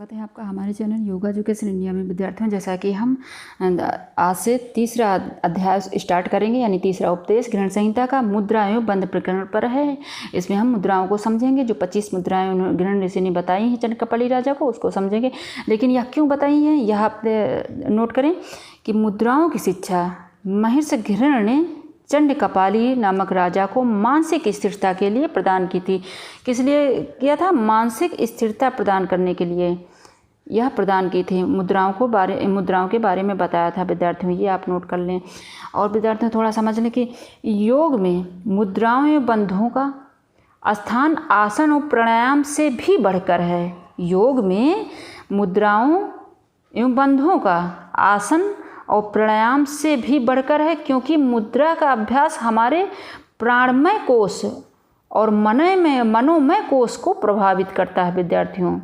स्वागत है आपका हमारे चैनल योगा एजुकेशन इंडिया में। विद्यार्थियों, जैसा कि हम आज से तीसरा अध्याय स्टार्ट करेंगे, यानी तीसरा उपदेश ग्रहण संहिता का मुद्रा एवं बंध प्रकरण पर है। इसमें हम मुद्राओं को समझेंगे, जो 25 मुद्राएं ग्रहण ऋषि ने बताई हैं चंद्रकपाली राजा को, उसको समझेंगे। लेकिन यह क्यों बताई हैं यह आप नोट करें कि मुद्राओं की शिक्षा महर्षि ग्रहण ने चंद्रकपाली नामक राजा को मानसिक स्थिरता के लिए प्रदान की थी। किस लिए किया था? मानसिक स्थिरता प्रदान करने के लिए यह प्रदान की थी। मुद्राओं के बारे में बताया था विद्यार्थियों, ये आप नोट कर लें। और विद्यार्थियों थोड़ा समझ लें कि योग में मुद्राओं एवं बंधों का स्थान आसन और प्राणायाम से भी बढ़कर है। योग में मुद्राओं एवं बंधों का आसन और प्राणायाम से भी बढ़कर है, क्योंकि मुद्रा का अभ्यास हमारे प्राणमय कोश और मनोमय कोश को प्रभावित करता है। विद्यार्थियों,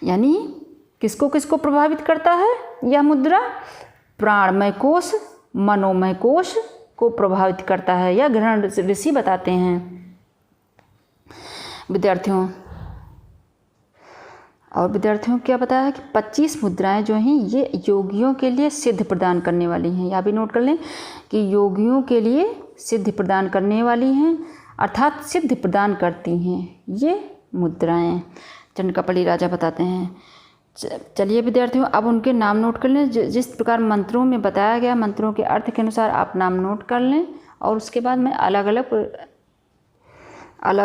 यानी किसको किसको प्रभावित करता है यह मुद्रा? प्राणमय कोश, मनोमय कोश को प्रभावित करता है, यह ग्रहण ऋषि बताते हैं। विद्यार्थियों क्या बताया है कि 25 मुद्राएं जो हैं ये योगियों के लिए सिद्ध प्रदान करने वाली हैं। यह भी नोट कर लें कि योगियों के लिए सिद्ध प्रदान करने वाली हैं, अर्थात सिद्ध प्रदान करती हैं ये मुद्राएं, चंद्रकपाली राजा बताते हैं। चलिए विद्यार्थियों, अब उनके नाम नोट कर लें। जिस प्रकार मंत्रों में बताया गया, मंत्रों के अर्थ के अनुसार आप नाम नोट कर लें, और उसके बाद मैं अलग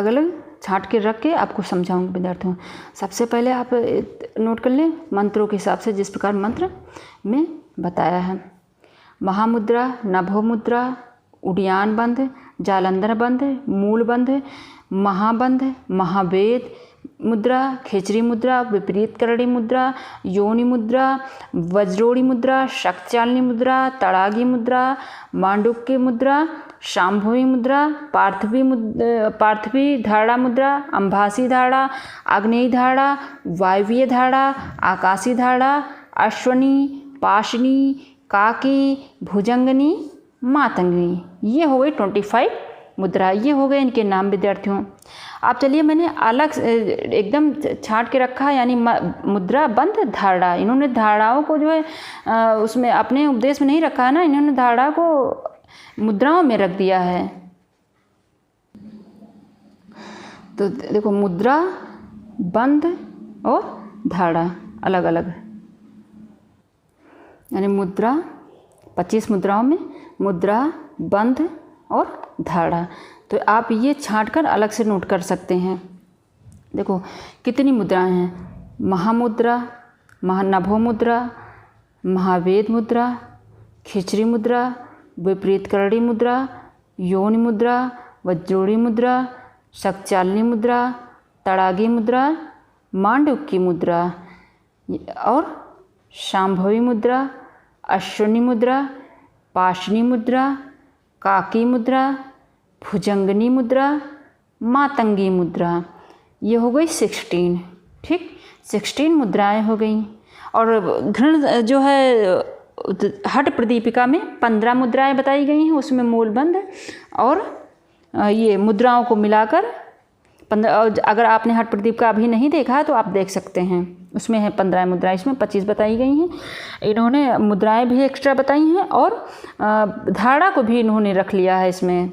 अलग छांट के रख के आपको समझाऊंगी। विद्यार्थियों, सबसे पहले आप नोट कर लें मंत्रों के हिसाब से जिस प्रकार मंत्र में बताया है। महामुद्रा, नभो मुद्रा, उड्डयन बंध, जालंधर बंध, मूल बंध, महाबंध, महावेद मुद्रा, खिचड़ी मुद्रा, विपरीत करणी मुद्रा, योनि मुद्रा, वज्रोड़ी मुद्रा, शक्चालनी मुद्रा, तड़ागी मुद्रा, मांडुक्य मुद्रा, शांभवी मुद्रा, पार्थिवी धारणा मुद्रा, अंभासी धारणा, आग्नेयी धारणा, वायवीय धारणा, आकाशी धारणा, अश्वनी, पाशनी, काकी, भुजंगनी, मातंगनी। ये हो गई 25 मुद्रा, ये हो गए इनके नाम। विद्यार्थियों, आप चलिए मैंने अलग एकदम छांट के रखा, यानी मुद्रा बंध धारणा। इन्होंने धारणाओं को जो है उसमें अपने उपदेश में नहीं रखा है ना, इन्होंने धारणा को मुद्राओं में रख दिया है। तो देखो, मुद्रा, बंध और धारणा अलग अलग, यानी मुद्रा 25 मुद्राओं में मुद्रा, बंध और धारणा। तो आप ये छांट कर अलग से नोट कर सकते हैं। देखो कितनी मुद्राएं हैं। महामुद्रा, नभो मुद्रा, महावेद मुद्रा, खिचड़ी मुद्रा, विपरीत करणी मुद्रा, योनि मुद्रा, वज्रोड़ी मुद्रा, शक्चालनी मुद्रा, तड़ागी मुद्रा, मांडुक्य मुद्रा और शांभवी मुद्रा, अश्वनी मुद्रा, पाशनी मुद्रा, काकी मुद्रा, भुजंगनी मुद्रा, मातंगी मुद्रा। ये हो गई 16। ठीक, 16 मुद्राएं हो गई। और घृण जो है हठ प्रदीपिका में 15 मुद्राएं बताई गई हैं, उसमें मूलबंध और ये मुद्राओं को मिलाकर 15। अगर आपने हठ प्रदीपिका अभी नहीं देखा है तो आप देख सकते हैं, उसमें है 15 मुद्राएं, इसमें 25 बताई गई हैं। इन्होंने मुद्राएं भी एक्स्ट्रा बताई हैं और धारणा को भी इन्होंने रख लिया है। इसमें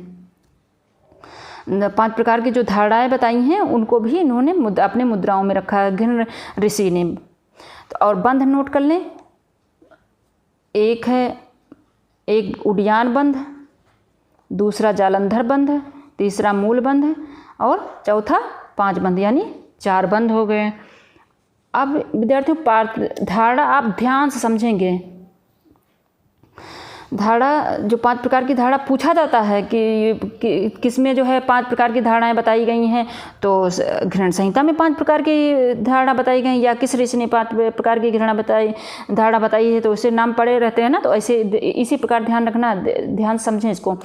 5 प्रकार की जो धारणाएं बताई हैं उनको भी इन्होंने अपने मुद्राओं में रखा है ग्रहण ऋषि ने। तो और बंध नोट कर लें, एक उड्डयन बंध, दूसरा जालंधर बंध, तीसरा मूल बंध और चौथा 5 बंध, यानी 4 बंध हो गए। अब विद्यार्थियों धारणा आप ध्यान से समझेंगे। धारणा जो 5 प्रकार की धारणा पूछा जाता है कि किसमें जो है 5 प्रकार की धारणाएं बताई गई हैं, तो ग्रहण संहिता में 5 प्रकार की धारणा बताई गई, या किस ऋषि ने 5 प्रकार की धारणा बताई है, तो उससे नाम पड़े रहते हैं ना। तो ऐसे इसी प्रकार ध्यान रखना, ध्यान समझें इसको।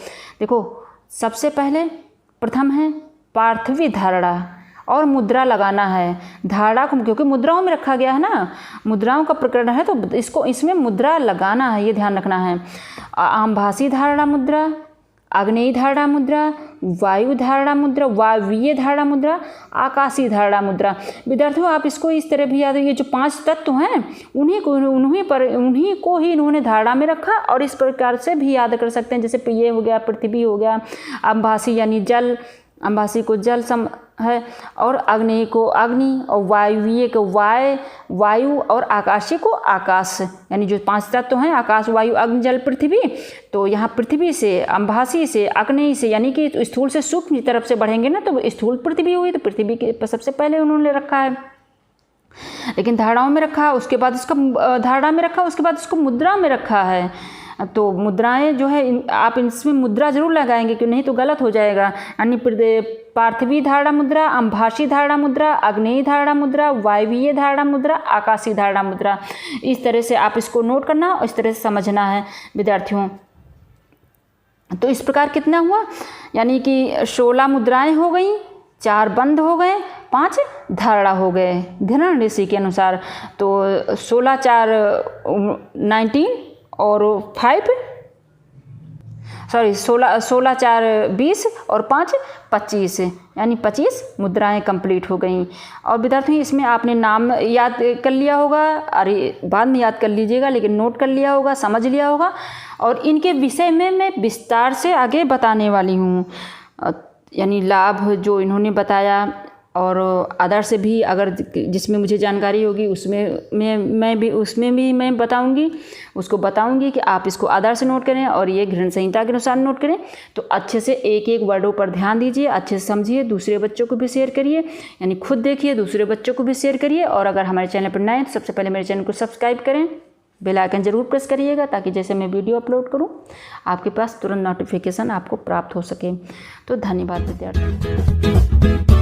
देखो सबसे पहले प्रथम है पार्थिवी धारणा, और मुद्रा लगाना है धारणा को, क्योंकि मुद्राओं में रखा गया है ना, मुद्राओं का प्रकरण है, तो इसमें मुद्रा लगाना है, ये ध्यान रखना है। आमभासी धारणा मुद्रा, आग्नेयी धारणा मुद्रा, वायु धारणा मुद्रा, वायवीय धारणा मुद्रा, आकाशीय धारणा मुद्रा। विद्यार्थियों आप इसको इस तरह भी याद रखिए, जो 5 तत्व हैं उन्हीं को ही इन्होंने धारणा में रखा और इस प्रकार से भी याद कर सकते हैं। जैसे ये हो गया, पृथ्वी हो गया, अंबासी यानी जल, अंबासी को जल सम है, और अग्नि को अग्नि, और वायुवीय को वायु, और आकाशीय को आकाश, यानी जो 5 तत्व हैं आकाश, वायु, अग्नि, जल, पृथ्वी। तो यहाँ पृथ्वी से, अंबासी से, अग्नि से, यानी कि स्थूल से सूक्ष्म की तरफ से बढ़ेंगे ना, तो स्थूल पृथ्वी हुई, तो पृथ्वी के सबसे पहले उन्होंने रखा है, लेकिन धारणाओं में रखा, उसके बाद इसका धारणा में रखा, उसके बाद इसको मुद्रा में रखा है। तो मुद्राएं जो है आप इसमें मुद्रा जरूर लगाएंगे, क्यों नहीं तो गलत हो जाएगा। यानी पार्थिवी धारणा मुद्रा, अंभासी धारणा मुद्रा, अग्नेय धारणा मुद्रा, वायवीय धारणा मुद्रा, आकाशीय धारणा मुद्रा। इस तरह से आप इसको नोट करना और इस तरह से समझना है विद्यार्थियों। तो इस प्रकार कितना हुआ, यानी कि 16 मुद्राएं हो गई, 4 बंद हो गए, 5 धारणा हो गए धीरण ऋषि के अनुसार। तो 16 4 19 और 16 4 20 और 5 25, यानी 25 मुद्राएं कंप्लीट हो गई। और विद्यार्थियों इसमें आपने नाम याद कर लिया होगा, अरे बाद में याद कर लीजिएगा, लेकिन नोट कर लिया होगा, समझ लिया होगा। और इनके विषय में मैं विस्तार से आगे बताने वाली हूँ, यानी लाभ जो इन्होंने बताया, और आदर्श भी अगर जिसमें मुझे जानकारी होगी उसमें भी मैं बताऊंगी, उसको बताऊंगी कि आप इसको आदर्श नोट करें और ये घृण संहिता के अनुसार नोट करें। तो अच्छे से एक एक वर्डों पर ध्यान दीजिए, अच्छे से समझिए, दूसरे बच्चों को भी शेयर करिए, यानी खुद देखिए, दूसरे बच्चों को भी शेयर करिए। और अगर हमारे चैनल पर नए हैं तो सबसे पहले मेरे चैनल को सब्सक्राइब करें, बेल आइकन जरूर प्रेस करिएगा, ताकि जैसे मैं वीडियो अपलोड करूं आपके पास तुरंत नोटिफिकेशन आपको प्राप्त हो सके। तो धन्यवाद विद्यार्थी।